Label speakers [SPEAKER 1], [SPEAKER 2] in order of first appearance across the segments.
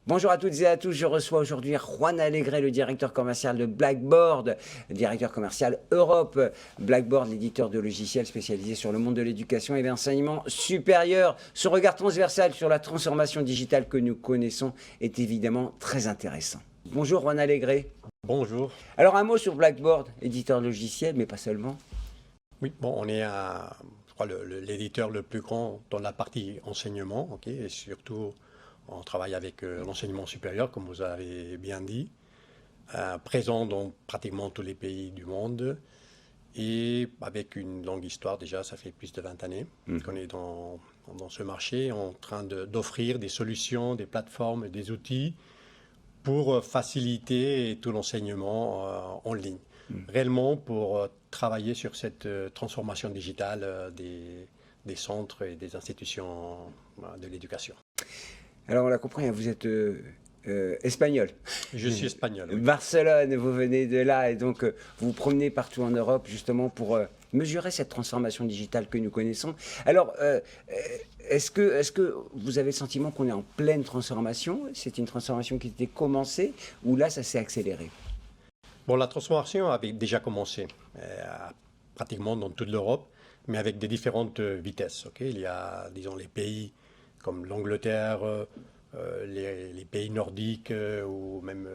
[SPEAKER 1] Bonjour à toutes et à tous, je reçois aujourd'hui Juan Alegre, le directeur commercial de Blackboard, directeur commercial Europe. Blackboard, l'éditeur de logiciels spécialisé sur le monde de l'éducation et de l'enseignement supérieur. Son regard transversal sur la transformation digitale que nous connaissons est évidemment très intéressant. Bonjour Juan Alegre.
[SPEAKER 2] Bonjour.
[SPEAKER 1] Alors un mot sur Blackboard, éditeur de logiciels, mais pas seulement.
[SPEAKER 2] Oui, bon, on est, je crois, l'éditeur le plus grand dans la partie enseignement, ok, et surtout on travaille avec l'enseignement supérieur, comme vous avez bien dit, présent dans pratiquement tous les pays du monde et avec une longue histoire déjà, ça fait plus de 20 années qu'on est dans ce marché, en train d'offrir des solutions, des plateformes, des outils pour faciliter tout l'enseignement en ligne. Réellement pour travailler sur cette transformation digitale des centres et des institutions de l'éducation.
[SPEAKER 1] Alors on l'a compris, vous êtes espagnol.
[SPEAKER 2] Je suis espagnol. Oui.
[SPEAKER 1] Barcelone, vous venez de là et donc vous vous promenez partout en Europe justement pour mesurer cette transformation digitale que nous connaissons. Alors, est-ce que vous avez le sentiment qu'on est en pleine transformation? C'est une transformation qui était commencée ou là ça s'est accéléré?
[SPEAKER 2] Bon, la transformation avait déjà commencé pratiquement dans toute l'Europe, mais avec des différentes vitesses. Okay, il y a, disons, les pays comme l'Angleterre, les pays nordiques ou même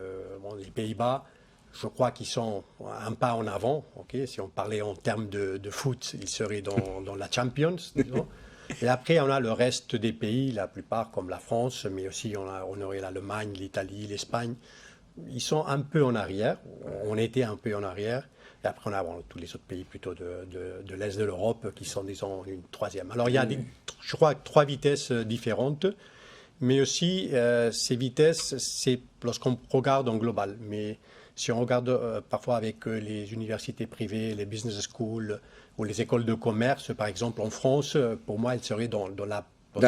[SPEAKER 2] les Pays-Bas, je crois qu'ils sont un pas en avant. Okay, si on parlait en termes de foot, ils seraient dans la Champions, disons. Et après, on a le reste des pays, la plupart comme la France, mais aussi on aurait l'Allemagne, l'Italie, l'Espagne. Ils sont un peu en arrière, on était un peu en arrière, et après on a tous les autres pays plutôt de l'Est de l'Europe qui sont, disons, une troisième. Alors il y a, je crois, 3 vitesses différentes, mais aussi ces vitesses, c'est lorsqu'on regarde en global. Mais si on regarde parfois avec les universités privées, les business schools ou les écoles de commerce, par exemple en France, pour moi, elles seraient dans la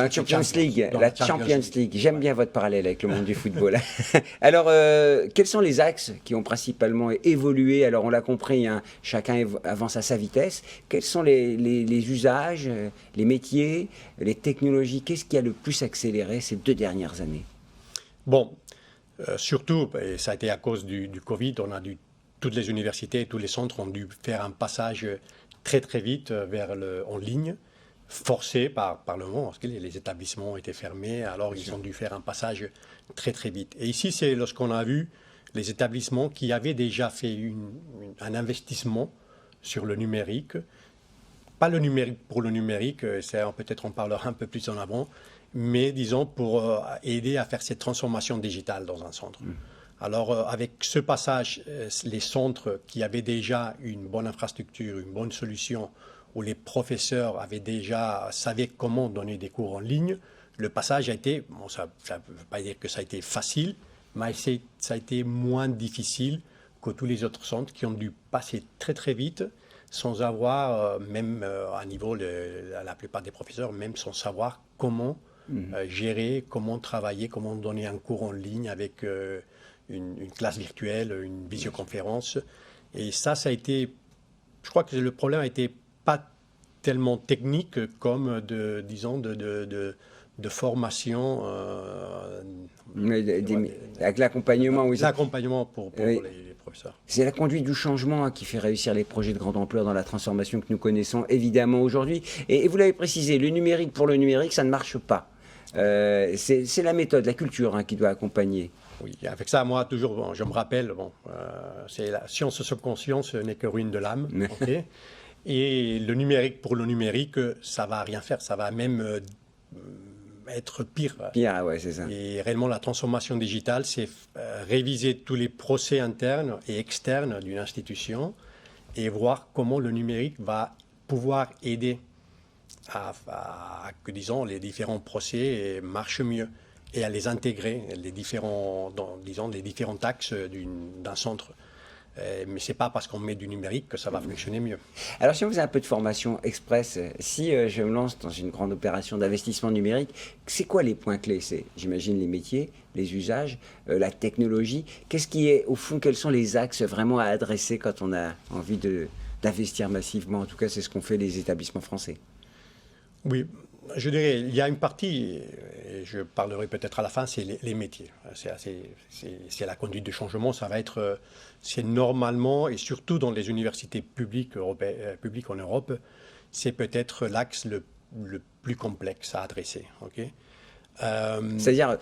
[SPEAKER 1] Champions League, la Champions League. J'aime bien votre parallèle avec le monde du football. Alors, quels sont les axes qui ont principalement évolué? Alors, on l'a compris, hein, chacun avance à sa vitesse. Quels sont les usages, les métiers, les technologies? Qu'est-ce qui a le plus accéléré ces 2 dernières années?
[SPEAKER 2] Bon, surtout, et ça a été à cause du Covid, toutes les universités, tous les centres ont dû faire un passage très très vite vers en ligne, forcé par le monde, parce que les établissements étaient fermés, alors ils ont dû faire un passage très très vite. Et ici, c'est lorsqu'on a vu les établissements qui avaient déjà fait un investissement sur le numérique, pas le numérique pour le numérique, peut-être on parlera un peu plus en avant, mais disons pour aider à faire cette transformation digitale dans un centre. Alors avec ce passage, les centres qui avaient déjà une bonne infrastructure, une bonne solution, où les professeurs savaient comment donner des cours en ligne, le passage a été, bon, ça ne veut pas dire que ça a été facile, mais ça a été moins difficile que tous les autres centres qui ont dû passer très très vite sans avoir, même à niveau, la plupart des professeurs, même sans savoir comment gérer, comment travailler, comment donner un cours en ligne avec une classe virtuelle, une visioconférence. Et ça a été, je crois que le problème a été pas tellement technique comme de formation.
[SPEAKER 1] Avec l'accompagnement, oui.
[SPEAKER 2] L'accompagnement pour
[SPEAKER 1] oui.
[SPEAKER 2] les professeurs.
[SPEAKER 1] C'est la conduite du changement qui fait réussir les projets de grande ampleur dans la transformation que nous connaissons évidemment aujourd'hui. Et vous l'avez précisé, le numérique pour le numérique, ça ne marche pas. C'est la méthode, la culture qui doit accompagner.
[SPEAKER 2] Oui, avec ça, moi, toujours, je me rappelle, c'est la science subconscience n'est que ruine de l'âme. Okay. Et le numérique pour le numérique, ça ne va rien faire, ça va même être pire.
[SPEAKER 1] Pire, ouais, c'est ça.
[SPEAKER 2] Et réellement, la transformation digitale, c'est réviser tous les procès internes et externes d'une institution et voir comment le numérique va pouvoir aider à que, disons, les différents procès marchent mieux et à les intégrer, les différents axes d'un centre. Mais ce n'est pas parce qu'on met du numérique que ça va fonctionner mieux.
[SPEAKER 1] Alors si on faisait un peu de formation express, si je me lance dans une grande opération d'investissement numérique, c'est quoi les points clés? C'est, j'imagine, les métiers, les usages, la technologie. Qu'est-ce qui est, au fond, quels sont les axes vraiment à adresser quand on a envie d'investir massivement? En tout cas, c'est ce qu'ont fait les établissements français.
[SPEAKER 2] Oui, je dirais, il y a une partie, et je parlerai peut-être à la fin, c'est les métiers. C'est la conduite de changement, ça va être, c'est normalement, et surtout dans les universités publiques en Europe, c'est peut-être l'axe le plus complexe à adresser. Okay.
[SPEAKER 1] C'est-à-dire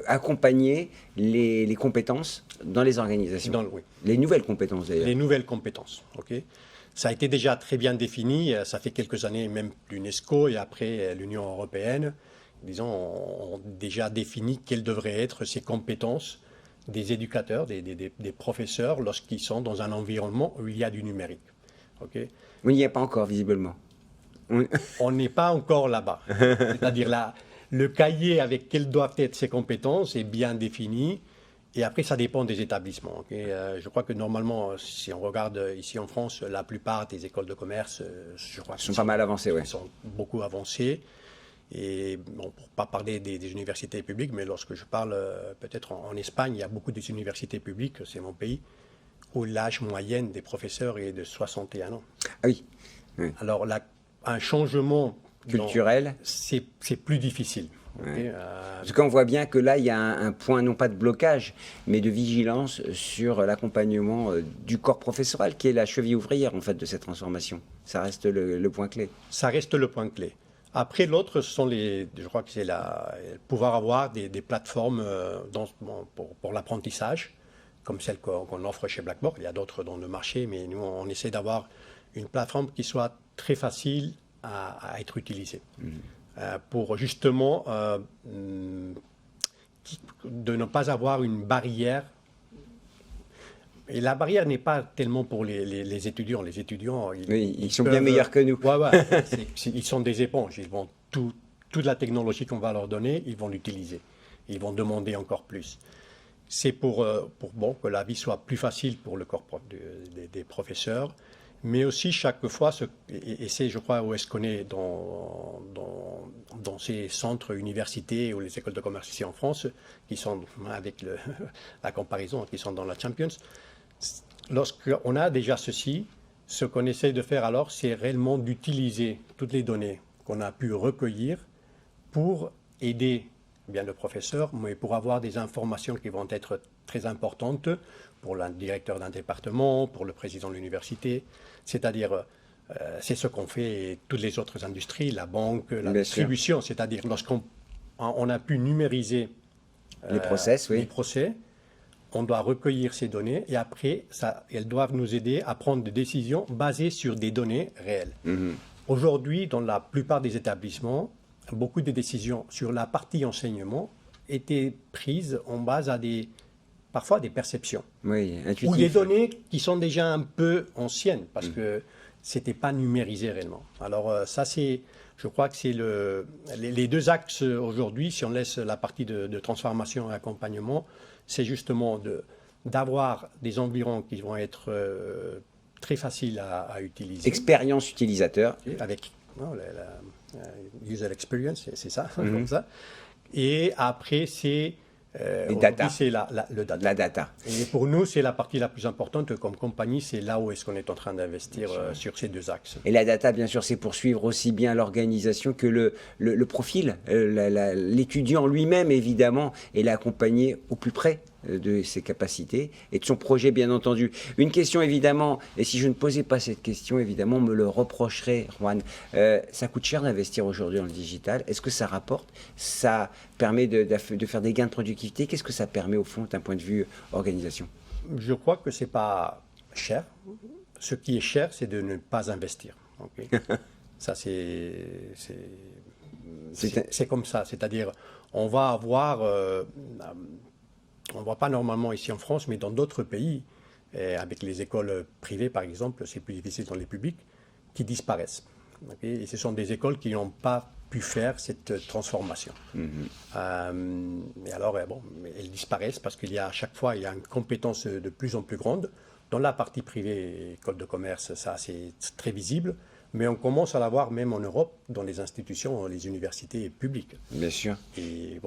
[SPEAKER 1] accompagner les compétences dans les organisations.
[SPEAKER 2] Oui.
[SPEAKER 1] Les nouvelles compétences d'ailleurs.
[SPEAKER 2] Les nouvelles compétences. Okay. Ça a été déjà très bien défini, ça fait quelques années même l'UNESCO et après l'Union européenne, disons, ont déjà défini quelles devraient être ces compétences des éducateurs, des professeurs lorsqu'ils sont dans un environnement où il y a du numérique. Okay.
[SPEAKER 1] On n'y est pas encore visiblement.
[SPEAKER 2] On n'est pas encore là-bas. C'est-à-dire là, le cahier avec quelles doivent être ces compétences est bien défini. Et après, ça dépend des établissements. Okay. Je crois que normalement, si on regarde ici en France, la plupart des écoles de commerce, je crois
[SPEAKER 1] sont pas mal avancées, oui.
[SPEAKER 2] Sont beaucoup avancées. Et bon, pour ne pas parler des universités publiques, mais lorsque je parle peut-être en Espagne, il y a beaucoup des universités publiques, c'est mon pays, où l'âge moyen des professeurs est de 61 ans.
[SPEAKER 1] Ah oui. Oui.
[SPEAKER 2] Alors, un changement
[SPEAKER 1] culturel,
[SPEAKER 2] c'est plus difficile. Okay.
[SPEAKER 1] Ouais. Parce qu'on voit bien que là, il y a un point, non pas de blocage, mais de vigilance sur l'accompagnement du corps professoral, qui est la cheville ouvrière en fait de cette transformation. Ça reste le point clé. Ça reste le point clé.
[SPEAKER 2] Après, l'autre, ce sont je crois que c'est pouvoir avoir des plateformes pour l'apprentissage, comme celle qu'on offre chez Blackboard. Il y a d'autres dans le marché, mais nous, on essaie d'avoir une plateforme qui soit très facile à être utilisée. Pour justement de ne pas avoir une barrière. Et la barrière n'est pas tellement pour les étudiants. Les étudiants,
[SPEAKER 1] ils sont bien meilleurs que nous.
[SPEAKER 2] Ouais, ils sont des éponges. Ils vont toute la technologie qu'on va leur donner, ils vont l'utiliser. Ils vont demander encore plus. C'est pour que la vie soit plus facile pour le corps des professeurs. Mais aussi, chaque fois, et c'est, je crois, où est-ce qu'on est dans ces centres universités ou les écoles de commerce ici en France, qui sont, avec la comparaison, qui sont dans la Champions, lorsqu'on a déjà ceci, ce qu'on essaie de faire alors, c'est réellement d'utiliser toutes les données qu'on a pu recueillir pour aider bien le professeur, mais pour avoir des informations qui vont être très importantes pour le directeur d'un département, pour le président de l'université. C'est-à-dire, c'est ce qu'ont fait toutes les autres industries, la banque, la distribution. C'est-à-dire, lorsqu'on a pu numériser
[SPEAKER 1] les process,
[SPEAKER 2] on doit recueillir ces données et après, elles doivent nous aider à prendre des décisions basées sur des données réelles. Aujourd'hui, dans la plupart des établissements, beaucoup de décisions sur la partie enseignement étaient prises en base à parfois des perceptions.
[SPEAKER 1] Oui,
[SPEAKER 2] ou des données qui sont déjà un peu anciennes parce que ce n'était pas numérisé réellement. Alors ça, je crois que c'est les deux axes aujourd'hui, si on laisse la partie de transformation et accompagnement, c'est justement d'avoir des environs qui vont être très faciles à utiliser.
[SPEAKER 1] Expérience utilisateur.
[SPEAKER 2] Avec la user experience, c'est ça, comme ça. Et après, c'est
[SPEAKER 1] les data.
[SPEAKER 2] C'est le data.
[SPEAKER 1] La data.
[SPEAKER 2] Et pour nous, c'est la partie la plus importante comme compagnie. C'est là où est-ce qu'on est en train d'investir sur ces deux axes.
[SPEAKER 1] Et la data, bien sûr, c'est pour suivre aussi bien l'organisation que le profil, l'étudiant lui-même, évidemment, et l'accompagner au plus près de ses capacités et de son projet, bien entendu. Une question, évidemment, et si je ne posais pas cette question, évidemment, on me le reprocherait, Juan. Ça coûte cher d'investir aujourd'hui dans le digital. Est-ce que ça rapporte? Ça permet de faire des gains de productivité? Qu'est-ce que ça permet, au fond, d'un point de vue organisation?
[SPEAKER 2] Je crois que ce n'est pas cher. Ce qui est cher, c'est de ne pas investir. Okay. Ça, c'est comme ça. C'est-à-dire, on va avoir... on ne voit pas normalement ici en France, mais dans d'autres pays, avec les écoles privées par exemple, c'est plus difficile dans les publics, qui disparaissent. Okay, et ce sont des écoles qui n'ont pas pu faire cette transformation. Et alors, elles disparaissent parce à chaque fois, il y a une compétence de plus en plus grande. Dans la partie privée, école de commerce, ça c'est très visible. Mais on commence à l'avoir même en Europe, dans les institutions, les universités publiques.
[SPEAKER 1] Bien sûr.
[SPEAKER 2] Et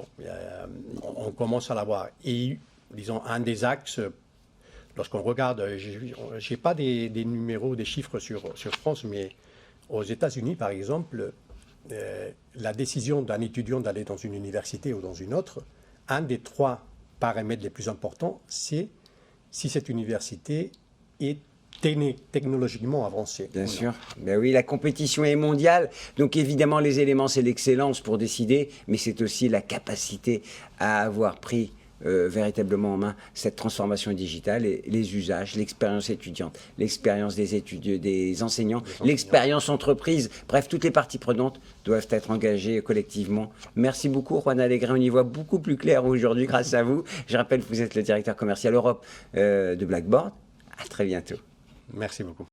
[SPEAKER 2] on commence à l'avoir. Et disons, un des axes, lorsqu'on regarde, je n'ai pas des numéros, des chiffres sur France, mais aux États-Unis, par exemple, la décision d'un étudiant d'aller dans une université ou dans une autre, un des 3 paramètres les plus importants, c'est si cette université est technologiquement avancée.
[SPEAKER 1] Bien sûr. Ben oui, la compétition est mondiale. Donc évidemment, les éléments, c'est l'excellence pour décider, mais c'est aussi la capacité à avoir pris véritablement en main cette transformation digitale et les usages, l'expérience étudiante, l'expérience des étudiants, des enseignants, l'expérience entreprise. Bref, toutes les parties prenantes doivent être engagées collectivement. Merci beaucoup, Juan Alegre. On y voit beaucoup plus clair aujourd'hui grâce à vous. Je rappelle que vous êtes le directeur commercial Europe de Blackboard. À très bientôt.
[SPEAKER 2] Merci beaucoup.